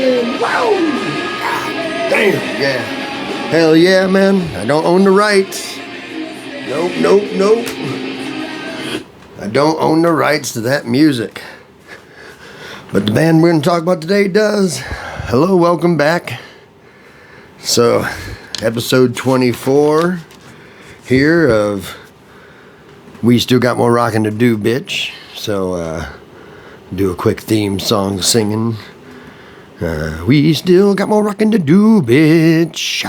Wow! God damn, yeah. Hell yeah, man. I don't own the rights. Nope. I don't own the rights to that music. But the band we're going to talk about today does. Hello, welcome back. So, episode 24 here of We Still Got More Rockin' to Do, Bitch. So, do a quick theme song singing. We still got more rockin' to do, bitch.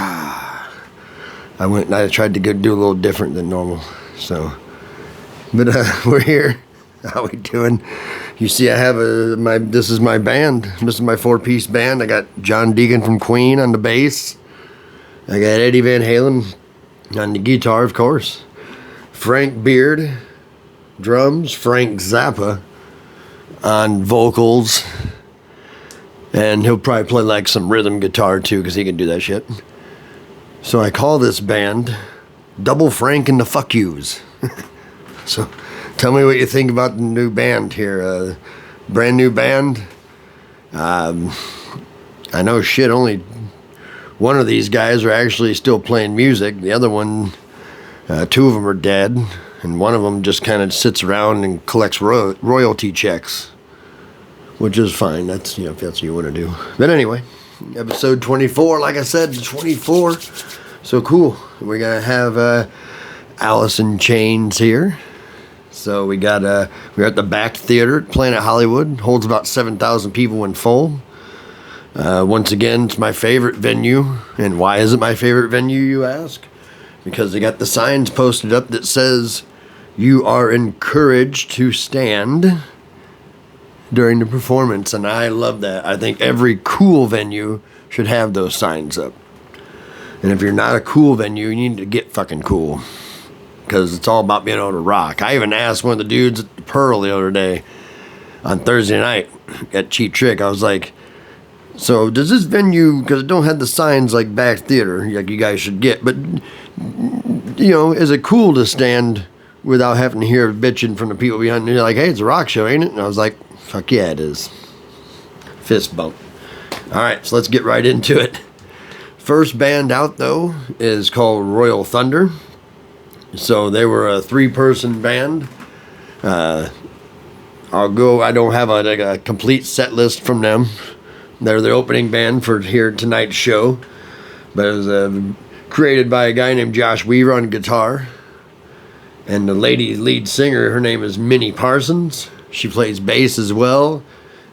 I tried to do a little different than normal. So, but we're here. How we doing? You see, I have this is my band. This is my 4-piece band. I got John Deegan from Queen on the bass. I got Eddie Van Halen on the guitar, of course. Frank Beard, drums. Frank Zappa on vocals. And he'll probably play like some rhythm guitar too, because he can do that shit. So I call this band Double Frank and the Fuck Yous. So tell me what you think about the new band here. Brand new band. I know shit, only one of these guys are actually still playing music. The other one, two of them are dead. And one of them just kind of sits around and collects royalty checks. Which is fine. That's, if that's what you want to do. But anyway, episode 24, like I said, 24. So cool. We're going to have Alice in Chains here. So we're at the Back Theater at Planet Hollywood. Holds about 7,000 people in full. Once again, it's my favorite venue. And why is it my favorite venue, you ask? Because they got the signs posted up that says, "You are encouraged to stand" during the performance, and I love that. I think every cool venue should have those signs up. And if you're not a cool venue, you need to get fucking cool, because it's all about being able to rock. I even asked one of the dudes at the Pearl the other day on Thursday night at Cheap Trick. I was like, so does this venue, because it don't have the signs like Back Theater like you guys should get, but is it cool to stand without having to hear bitching from the people behind? They're like, hey, it's a rock show, ain't it? And I was like, fuck yeah, it is. Fist bump. All right, so let's get right into it. First band out, though, is called Royal Thunder. So they were a 3-person band. I don't have a complete set list from them. They're the opening band for here tonight's show. But it was created by a guy named Josh Weaver on guitar. And the lady lead singer, her name is Minnie Parsons. She plays bass as well,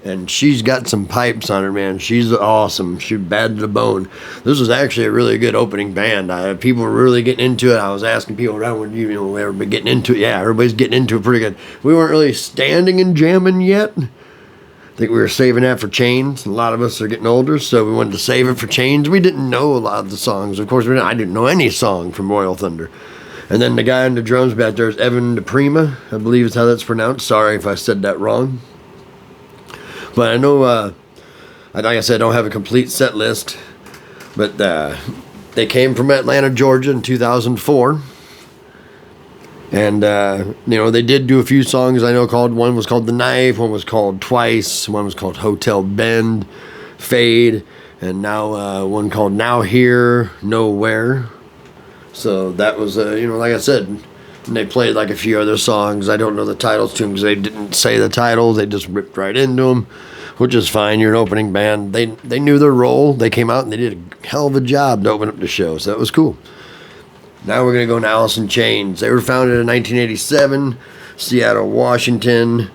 and she's got some pipes on her, man. She's awesome. She's bad to the bone. This was actually a really good opening band. People were really getting into it. I was asking people around, would everybody getting into it? Yeah, everybody's getting into it pretty good. We weren't really standing and jamming yet. I think we were saving that for Chains. A lot of us are getting older, so we wanted to save it for Chains. We didn't know a lot of the songs. Of course, I didn't know any song from Royal Thunder. And then the guy on the drums back there is Evan DePrima, I believe is how that's pronounced. Sorry if I said that wrong. But I know, like I said, I don't have a complete set list. But they came from Atlanta, Georgia in 2004. And, they did do a few songs I know called, one was called The Knife, one was called Twice, one was called Hotel Bend, Fade, and now one called Now Here, Nowhere. So that was, like I said, and they played like a few other songs. I don't know the titles to them because they didn't say the titles. They just ripped right into them, which is fine. You're an opening band. They knew their role. They came out and they did a hell of a job to open up the show. So that was cool. Now we're going to go to Alice in Chains. They were founded in 1987, Seattle, Washington.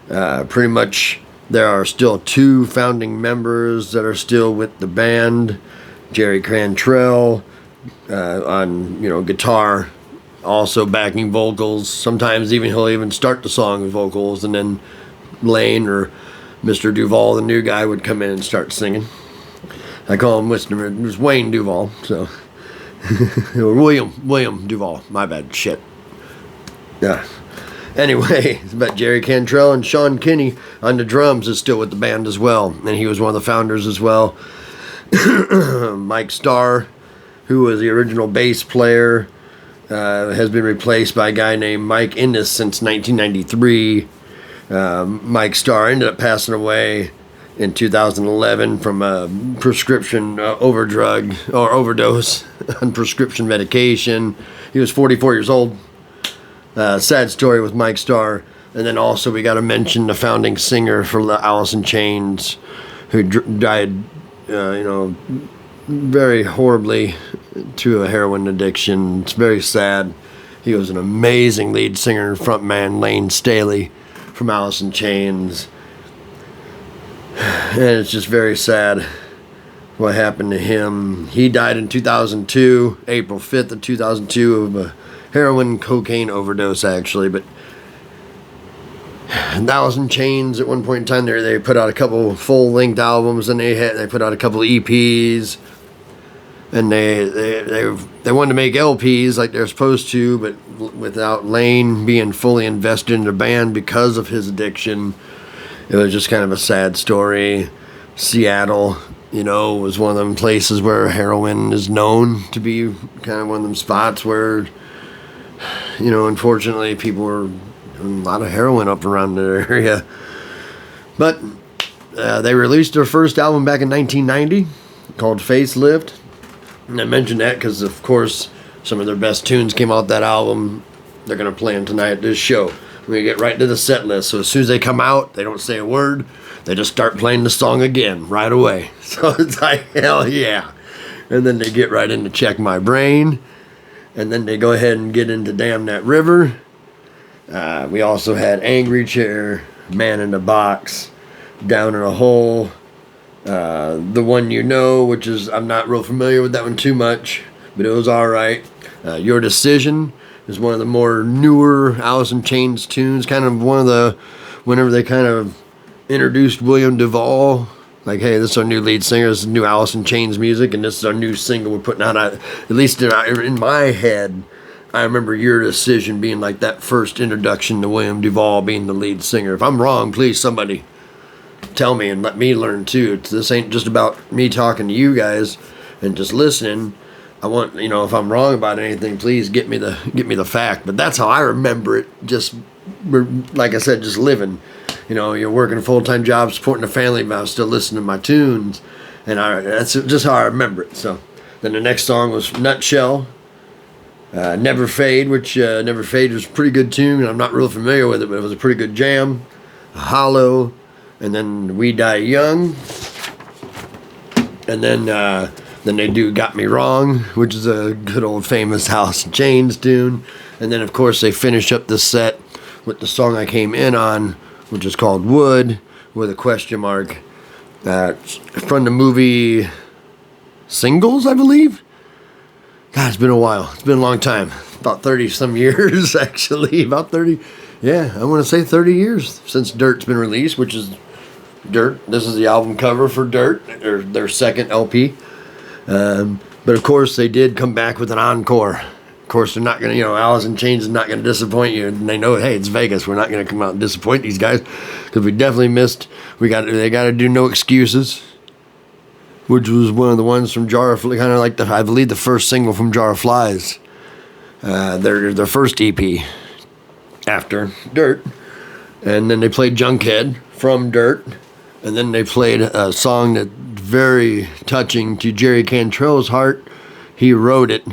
Pretty much there are still 2 founding members that are still with the band. Jerry Cantrell on guitar, also backing vocals. Sometimes he'll even start the song with vocals, and then Lane or Mr. Duvall, the new guy, would come in and start singing. I call him Mr. Wayne Duvall, so William Duvall. My bad. Shit. Yeah. Anyway, but Jerry Cantrell and Sean Kinney on the drums is still with the band as well, and he was one of the founders as well. Mike Starr, who was the original bass player, has been replaced by a guy named Mike Innes since 1993. Mike Starr ended up passing away in 2011 from a prescription overdose on prescription medication. He was 44 years old. Sad story with Mike Starr. And then also we got to mention the founding singer for Alice in Chains, who died, very horribly to a heroin addiction. It's very sad. He was an amazing lead singer and frontman, Lane Staley from Alice in Chains. And it's just very sad what happened to him. He died in 2002, April 5th of 2002, of a heroin cocaine overdose, actually. But Alice in Chains, at one point in time, they put out a couple full-length albums, and they put out a couple EPs, and they wanted to make LPs like they're supposed to, but without Lane being fully invested in the band because of his addiction. It was just kind of a sad story. Seattle, was one of them places where heroin is known to be kind of one of them spots where, unfortunately people were doing a lot of heroin up around that area. But they released their first album back in 1990 called Facelift. And I mentioned that because, of course, some of their best tunes came out that album. They're going to play them tonight at this show. We're going to get right into the set list. So as soon as they come out, they don't say a word. They just start playing the song again right away. So it's like, hell yeah. And then they get right into Check My Brain. And then they go ahead and get into Damn That River. We also had Angry Chair, Man in the Box, Down in a Hole. The One You Know, which is, I'm not real familiar with that one too much, but it was alright. Your Decision is one of the more newer Alice in Chains tunes, kind of one of the, whenever they kind of introduced William Duvall, like, hey, this is our new lead singer, this is new Alice in Chains music, and this is our new single we're putting out. At least in my head, I remember Your Decision being like that first introduction to William Duvall being the lead singer. If I'm wrong, please somebody tell me and let me learn too. This ain't just about me talking to you guys and just listening. I want, if I'm wrong about anything, please get me the fact. But that's how I remember it. Just like I said, just living. You're working a full-time job, supporting the family, but I was still listening to my tunes, and that's just how I remember it. So then the next song was Nutshell, Never Fade, which Never Fade was a pretty good tune. I'm not real familiar with it, but it was a pretty good jam. Hollow, and then We Die Young, and then they do Got Me Wrong, which is a good old famous Alice in Chains tune. And then, of course, they finish up the set with the song I came in on, which is called Wood, with a question mark. From the movie Singles, I believe. God, it's been a while. It's been a long time. About 30-some years, actually. About 30. Yeah, I want to say 30 years since Dirt's been released, which is Dirt. This is the album cover for Dirt, or their second LP. But of course, they did come back with an encore. Of course, they're not going to, Alice in Chains is not going to disappoint you. And they know, hey, it's Vegas. We're not going to come out and disappoint these guys, because we definitely missed. They got to do No Excuses, which was one of the ones from Jar of Flies, kind of like I believe the first single from Jar of Flies. Their first EP after Dirt. And then they played Junkhead from Dirt. And then they played a song that's very touching to Jerry Cantrell's heart. He wrote it.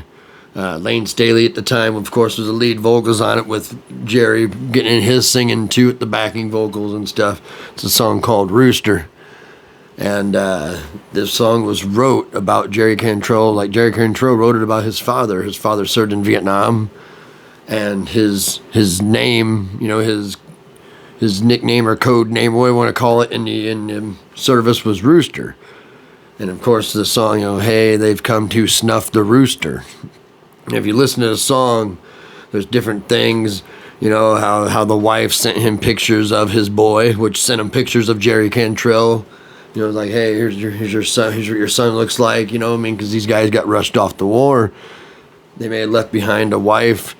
Lane Staley at the time, of course, was the lead vocals on it, with Jerry getting in his singing too at the backing vocals and stuff. It's a song called Rooster. And this song was wrote about Jerry Cantrell. Like, Jerry Cantrell wrote it about his father. His father served in Vietnam. And his name, his nickname or code name, what you want to call it, in the service was Rooster. And of course the song, hey, they've come to snuff the rooster. If you listen to the song, there's different things, how the wife sent him pictures of his boy, which sent him pictures of Jerry Cantrell. Like, hey, here's your son, here's what your son looks like, because these guys got rushed off the war. They may have left behind a wife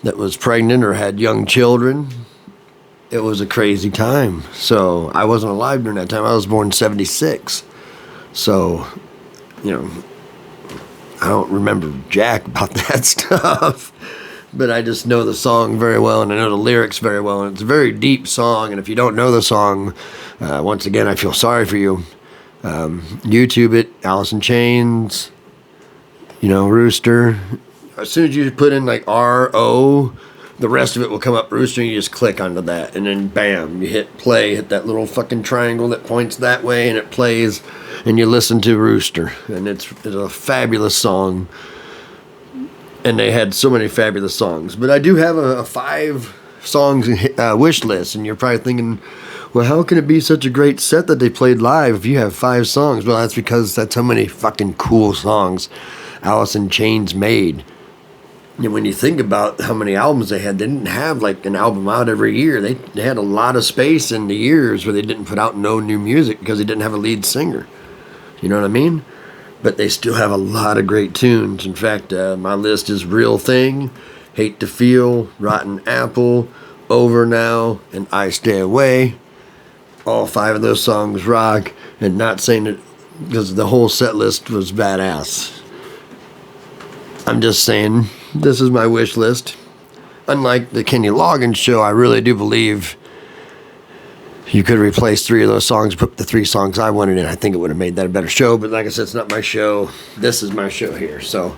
that was pregnant or had young children. It was a crazy time. So I wasn't alive during that time. I was born in 1976. So, I don't remember jack about that stuff. but I just know the song very well, and I know the lyrics very well, and it's a very deep song. And if you don't know the song, once again, I feel sorry for you. YouTube it, Alice in Chains, Rooster. As soon as you put in like R-O, the rest of it will come up Rooster, and you just click onto that, and then bam, you hit play, hit that little fucking triangle that points that way, and it plays, and you listen to Rooster, and it's a fabulous song. And they had so many fabulous songs. But I do have a 5 songs wish list. And you're probably thinking, well, how can it be such a great set that they played live if you have 5 songs? Well, that's because that's how many fucking cool songs Alice in Chains made. And when you think about how many albums they had, they didn't have like an album out every year. They had a lot of space in the years where they didn't put out no new music because they didn't have a lead singer. You know what I mean? But they still have a lot of great tunes. In fact, my list is Real Thing, Hate to Feel, Rotten Apple, Over Now, and I Stay Away. All 5 of those songs rock, and not saying it because the whole set list was badass. I'm just saying, this is my wish list. Unlike the Kenny Loggins show, I really do believe you could replace 3 of those songs, put the 3 songs I wanted in. I think it would have made that a better show. But like I said, it's not my show. This is my show here. So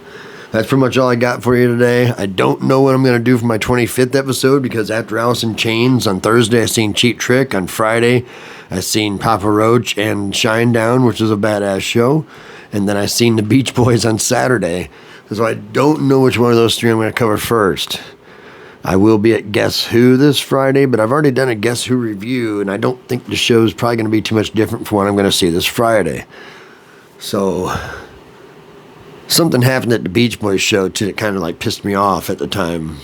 that's pretty much all I got for you today. I don't know what I'm going to do for my 25th episode, because after Alice in Chains on Thursday, I seen Cheap Trick. On Friday, I seen Papa Roach and Shinedown, which is a badass show. And then I seen the Beach Boys on Saturday. So I don't know which one of those 3 I'm going to cover first. I will be at Guess Who this Friday, but I've already done a Guess Who review, and I don't think the show is probably going to be too much different from what I'm going to see this Friday. So, something happened at the Beach Boys show, too, that kind of like pissed me off at the time.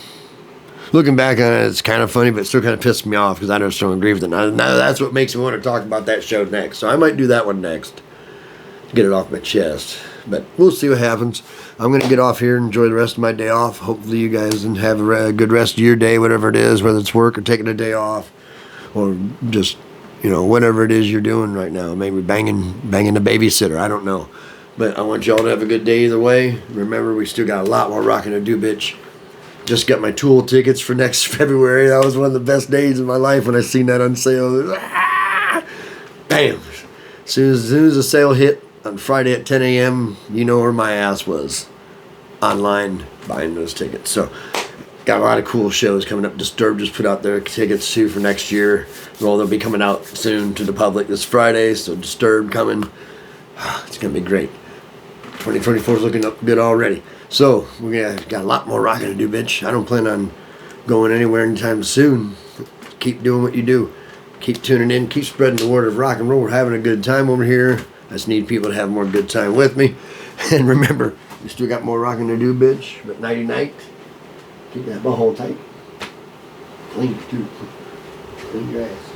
Looking back on it, it's kind of funny, but it still kind of pissed me off because I just don't agree with it. Now that's what makes me want to talk about that show next. So I might do that one next to get it off my chest. But we'll see what happens. I'm going to get off here and enjoy the rest of my day off. Hopefully you guys have a good rest of your day, whatever it is, whether it's work or taking a day off, or just, whatever it is you're doing right now. Maybe banging the babysitter. I don't know. But I want y'all to have a good day either way. Remember, we still got a lot more rocking to do, bitch. Just got my Tool tickets for next February. That was one of the best days of my life when I seen that on sale. Bam! As soon as the sale hit, on Friday at 10 a.m., you know where my ass was. Online, buying those tickets. So, got a lot of cool shows coming up. Disturbed just put out their tickets, too, for next year. Well, they'll be coming out soon to the public this Friday, so Disturbed coming. It's going to be great. 2024 is looking up good already. So, we got a lot more rocking to do, bitch. I don't plan on going anywhere anytime soon. Keep doing what you do. Keep tuning in. Keep spreading the word of rock and roll. We're having a good time over here. I just need people to have more good time with me. And remember, we still got more rocking to do, bitch. But nighty-night. Keep that butthole tight. Clean, too. Clean your ass.